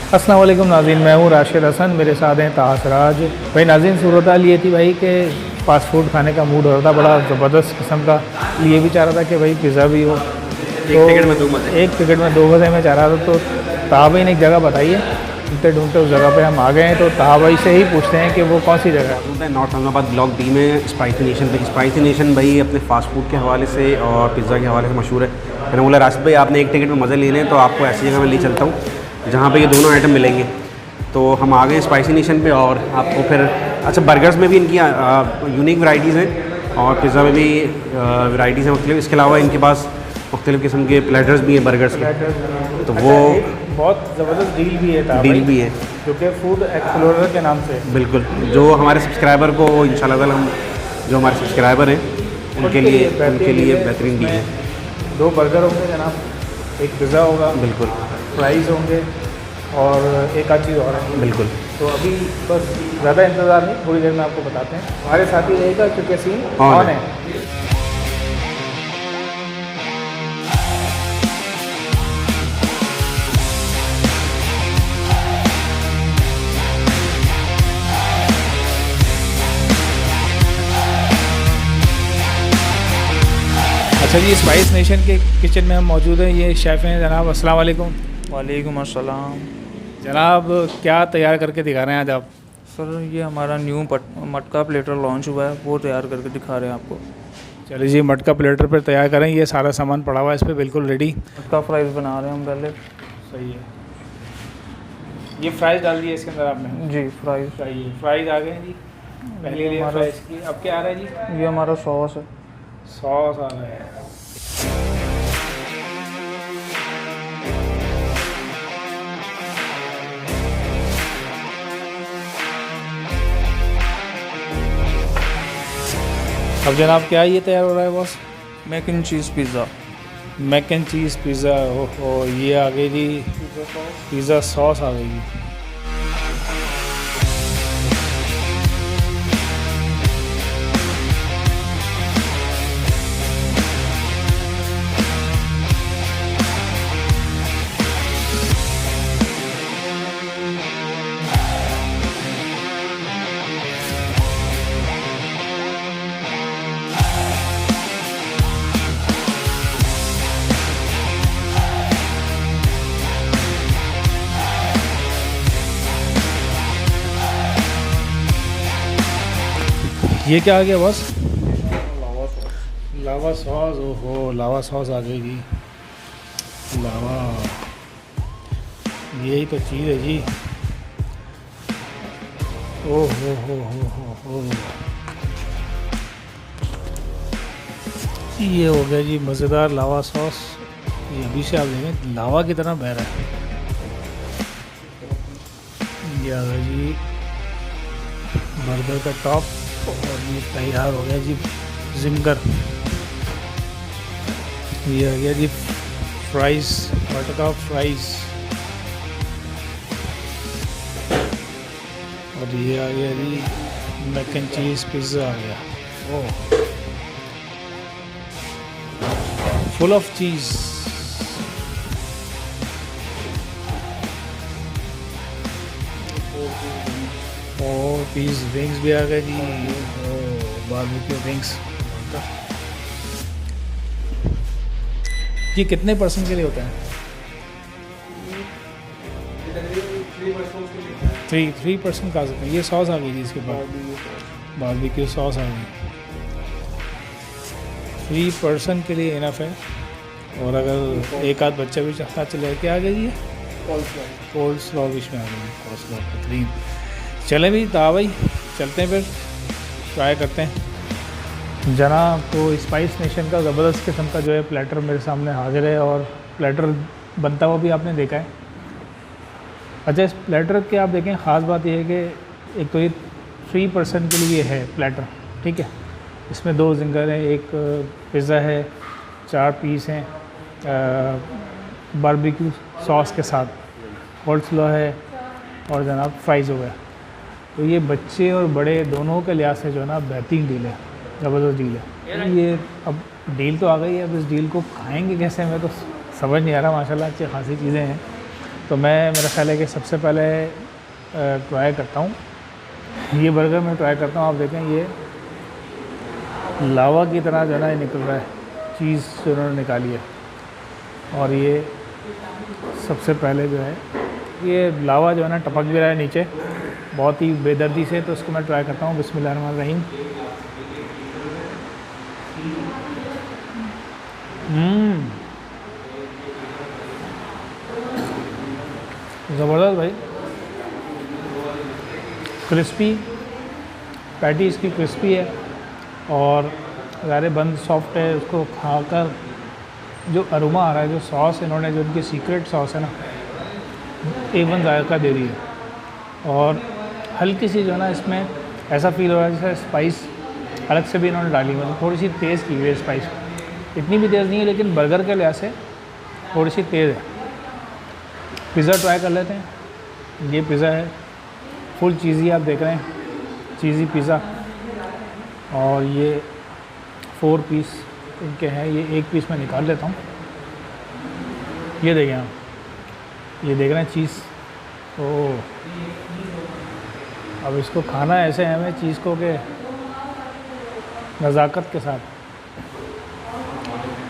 अस्सलाम वालेकुम नाज़रीन, मैं हूँ राशिद हसन, मेरे साथ हैं तासराज भाई। नाज़रीन, सूरत हाल ये थी भाई कि फ़ास्ट फूड खाने का मूड हो रहा था, बड़ा ज़बरदस्त किस्म का। ये भी चाह रहा था कि भाई पिज़्ज़ा भी हो, तो एक टिकट में दो मज़े में चाह रहा था। तो ताहा भाई ने एक जगह बताई है, ढूंढते ढूंढते उस जगह पे हम आ गए हैं। तो ताहा भाई से ही पूछते हैं कि वो कौन सी जगह है। नॉर्थ औरंगाबाद ब्लॉक डी में स्पाइसी नेशन पे। स्पाइसी नेशन भाई अपने फास्ट फूड के हवाले से और पिज़्ज़ा के हवाले से मशहूर है। मैंने बोला राशिद भाई आपने एक टिकट में मज़े ले लें, तो आपको ऐसी जगह में ले चलता हूँ जहाँ पे ये दोनों आइटम मिलेंगे। तो हम आ गए स्पाइसी नेशन पे और आपको फिर अच्छा बर्गर्स में भी इनकी यूनिक वैराइटीज़ हैं और पिज़्ज़ा में भी वैराइटीज़ हैं मुख्तलिफ। इसके अलावा इनके पास मुख्तलिफ़ किस्म के प्लेटर्स भी हैं बर्गर्स के। तो वो बहुत ज़बरदस्त डील भी है, डील भी है जो कि फूड एक्सप्लोरर के नाम से। बिल्कुल, जो हमारे सब्सक्राइबर को इंशाल्लाह ताला हम जो हमारे सब्सक्राइबर हैं उनके लिए बेहतरीन डील है। 2 बर्गर होंगे जनाब, एक पिज़्ज़ा होगा, बिल्कुल, फ्राइज़ होंगे और एक आध चीज़ और है। बिल्कुल। तो अभी बस ज़्यादा इंतज़ार नहीं, थोड़ी देर में आपको बताते हैं। हमारे साथ ही रहेगा क्योंकि सीन ऑन है। अच्छा जी, स्पाइस नेशन के किचन में हम मौजूद हैं। ये शेफ़ हैं जनाब, अस्सलाम वालेकुम। वालेकुम अस्सलाम। जनाब, क्या तैयार करके दिखा रहे हैं आज आप? सर ये हमारा न्यू मटका प्लेटर लॉन्च हुआ है, वो तैयार करके दिखा रहे हैं आपको। चलिए जी, मटका प्लेटर पर तैयार करें। ये सारा सामान पड़ा हुआ है इस पर, बिल्कुल रेडी। मटका फ्राइज़ बना रहे हैं हम पहले। सही है। ये फ्राइज़ डाल दिए इसके अंदर आपने? जी, फ्राइज़। फ्राइज़ आ गए जी, पहले लिए फ्राइज़ की। अब क्या आ रहा है जी? ये हमारा सॉस है। सॉस आ रहा है। अब जनाब क्या ये तैयार हो रहा है boss? Mac and cheese pizza. Mac and cheese pizza. ओहो, ये आ गई जी, पिज़्ज़ा सॉस आ गई जी। ये क्या आ गया बॉस? लावा सॉस। ओहो, लावा सॉस आ गई जी। लावा, यही तो चीज़ है जी। ओहो हो। ये हो गया जी मज़ेदार लावा सॉस। ये अभी से आप देखें लावा की तरह बह रहा है। ये आ गया जी बर्गर का टॉप और ये तैयार हो गया जी जिंगर। ये आ गया जी फ्राइज़, मटका फ्राइज़। और ये आ गया जी मैक एंड चीज़ पिज़्ज़ा आ गया। ओह, फुल ऑफ चीज़। और पीस विंग्स भी आ गए जी। Barbecue wings. ये कितने पर्सन के लिए होता है? 3 पर्सन खा सकते हैं। ये सॉस आ गई जी इसके बाद, बारबेक्यू सॉस आ गई। 3 पर्सन के लिए इनफ है। और अगर एक आध बच्चा भी चाहता चले, क्या आ गई? कोल्ड स्लॉ बीच में आ गई। कोल्ड स्लॉ बेहतरीन। चलें भी ता भाई, चलते हैं फिर, ट्राई करते हैं जनाब। तो स्पाइस नेशन का ज़बरदस्त किस्म का जो है प्लेटर मेरे सामने हाजिर है और प्लेटर बनता हुआ भी आपने देखा है। अच्छा, इस प्लेटर के आप देखें, ख़ास बात यह है कि एक तो ये 3 पर्सन के लिए है प्लेटर, ठीक है। इसमें 2 जिंगर हैं, एक पिज़्ज़ा है, 4 पीस हैं बारबेक्यू सॉस के साथ, कोल्ड स्लॉ है और जनाब फ्राइज़ हो गया। तो ये बच्चे और बड़े दोनों के लिहाज से जो है ना बेहतरीन डील है, ज़बरदस्त डील है ये। अब डील तो आ गई है, अब इस डील को खाएंगे कैसे, मैं तो समझ नहीं आ रहा। माशाल्लाह अच्छी खासी चीज़ें हैं। तो मैं मेरा ख्याल है कि सबसे पहले ट्राई करता हूँ ये बर्गर। मैं ट्राई करता हूँ, आप देखें ये लावा की तरह जो है ना ये निकल रहा है, चीज़ जो उन्होंने निकाली है। और ये सबसे पहले जो है ये लावा जो है ना टपक भी रहा है नीचे बहुत ही बेदर्दी से। तो इसको मैं ट्राई करता हूँ। बिस्मिल्लाहिर्रहमानिर्रहीम। ज़बरदस्त भाई, क्रिस्पी पैटी इसकी क्रिस्पी है और ज़ाहिर बंद सॉफ्ट है। उसको खाकर जो अरोमा आ रहा है, जो सॉस इन्होंने जो इनकी सीक्रेट सॉस है ना A1 जायका दे रही है। और हल्की सी जो है ना इसमें ऐसा फील हो रहा है जैसे स्पाइस अलग से भी इन्होंने डाली, मतलब थोड़ी सी तेज़ की हुई है स्पाइस। इतनी भी तेज़ नहीं है लेकिन बर्गर के लिहाज से थोड़ी सी तेज़ है। पिज़्ज़ा ट्राई कर लेते हैं। ये पिज़्ज़ा है फुल चीज़ी, आप देख रहे हैं चीज़ी पिज़्ज़ा। और ये 4 पीस इनके हैं, ये 1 पीस मैं निकाल लेता हूँ। ये देखें आप, ये देख रहे हैं चीज़। ओह, अब इसको खाना ऐसे है हमें चीज़ को कि नज़ाकत के साथ।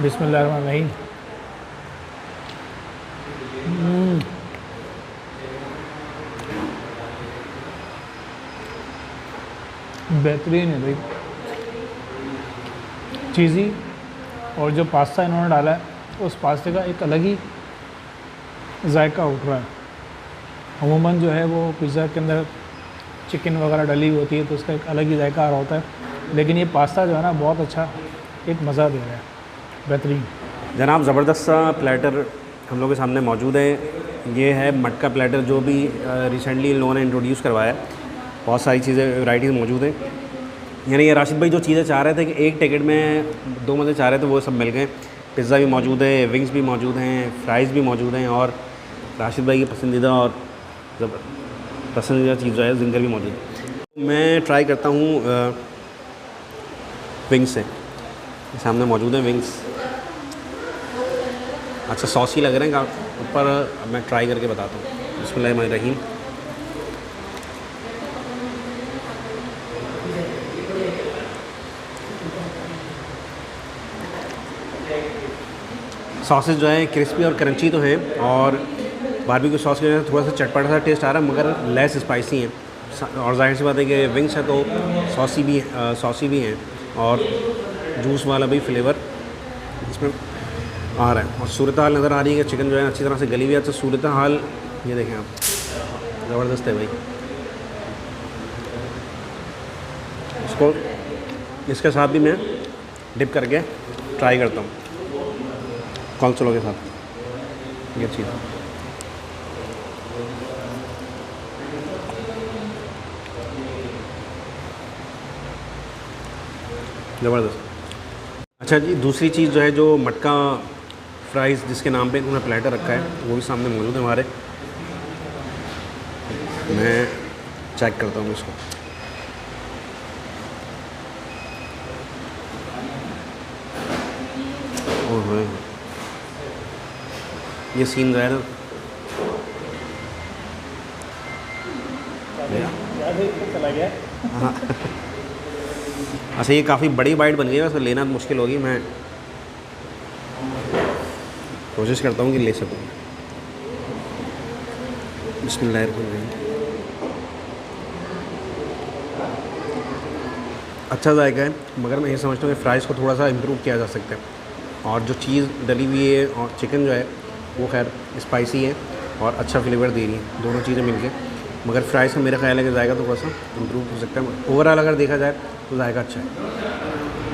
बिस्मिल्लाहिर्रहमानिर्रहीम। बेहतरीन है भाई, चीज़ी। और जो पास्ता इन्होंने डाला है उस पास्ते का एक अलग ही जायका उठ रहा है। अमूमन जो है वो पिज़्ज़ा के अंदर चिकन वगैरह डली हुई होती है तो उसका एक अलग ही जायका आ रहा होता है, लेकिन ये पास्ता जो है ना बहुत अच्छा एक मज़ा दे रहा है, बेहतरीन। जनाब ज़बरदस्त सा प्लेटर हम लोग के सामने मौजूद है। ये है मटका प्लेटर जो भी रिसेंटली इन लोगों ने इंट्रोड्यूस करवाया है। बहुत सारी चीज़ें वैराइटीज़ मौजूद हैं। यानी ये राशिद भाई जो चीज़ें चाह रहे थे कि एक टिकट में 2 मज़े चाह रहे थे वो सब मिल गए। पिज़्ज़ा भी मौजूद है, विंग्स भी मौजूद हैं, फ्राइज़ भी मौजूद हैं और राशिद भाई की पसंदीदा और पसंदीदा चीज़ जो है जिंगर भी मौजूद है। मैं ट्राई करता हूँ विंग्स से। सामने मौजूद है विंग्स, अच्छा सॉसी लग रहे हैं ऊपर। अब मैं ट्राई करके बताता हूँ। बिस्मिल्लाहिर्रहमानिर्रहीम। सॉसेज जो है क्रिस्पी और क्रंची तो हैं और बारबेक्यू सॉस के वजह से थोड़ा सा चटपटा सा टेस्ट आ रहा है मगर लेस स्पाइसी हैं। और जाहिर सी बात है कि विंग्स है तो सॉसी भी हैं और जूस वाला भी फ्लेवर इसमें आ रहा है। और सूरत हाल नज़र आ रही है कि चिकन जो है अच्छी तरह से गली हुई है। तो सूरत हाल ये देखें आप, ज़बरदस्त है भाई। इसको इसके साथ भी मैं डिप करके ट्राई करता हूँ कॉन्सोलो के साथ। ये चीज़ ज़बरदस्त। अच्छा जी, दूसरी चीज़ जो है जो मटका फ्राइज़ जिसके नाम पे उन्होंने प्लेटर रखा है वो भी सामने मौजूद है हमारे। मैं चेक करता हूँ इसको। ओह ये सीन जो है ना चला गया। हाँ अच्छा, ये काफ़ी बड़ी बाइट बन गई है, उसको लेना मुश्किल होगी। मैं कोशिश करता हूँ कि ले सकूँ। बिस्मिल्लाहिर्रहमानिर्रहीम। अच्छा जायका है मगर मैं ये समझता हूँ कि फ़्राइज़ को थोड़ा सा इम्प्रूव किया जा सकता है। और जो चीज़ डली हुई है और चिकन जो है वो खैर स्पाइसी है और अच्छा फ्लेवर दे रही है, दोनों चीज़ें मिलके। मगर फ्राइज़ का मेरा ख्याल है कि जायका थोड़ा सा इम्प्रूव हो सकता है। ओवरऑल अगर देखा जाए तो जायका अच्छा है।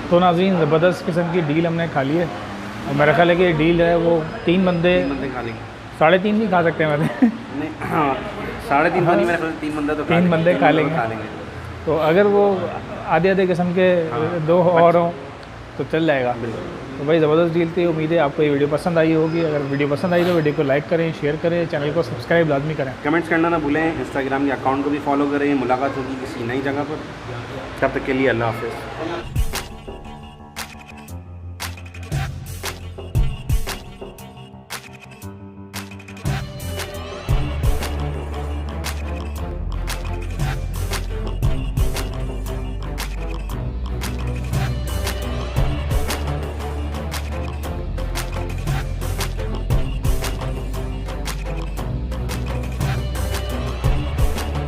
तो नाज़रीन ज़बरदस्त किस्म की डील हमने खा ली है और मेरा ख्याल है कि डील है वो 3 बंदे खा लेंगे, 3.5 भी खा सकते हैं मतलब। नहीं हाँ 3.5 हाँ, मेरे ख्याल से 3 बंदे तो 3 बंदे खा लेंगे। तो अगर वो आधे किस्म के 2 और हों तो चल जाएगा। तो भाई ज़बरदस्त डील थी। उम्मीद है आपको ये वीडियो पसंद आई होगी। अगर वीडियो पसंद आई तो वीडियो को लाइक करें, शेयर करें, चैनल को सब्सक्राइब लाजमी करें, कमेंट्स करना ना भूलें। इंस्टाग्राम के अकाउंट को भी फॉलो करें। मुलाकात होगी किसी नई जगह पर, तब तक के लिए अल्लाह हाफ़िज़।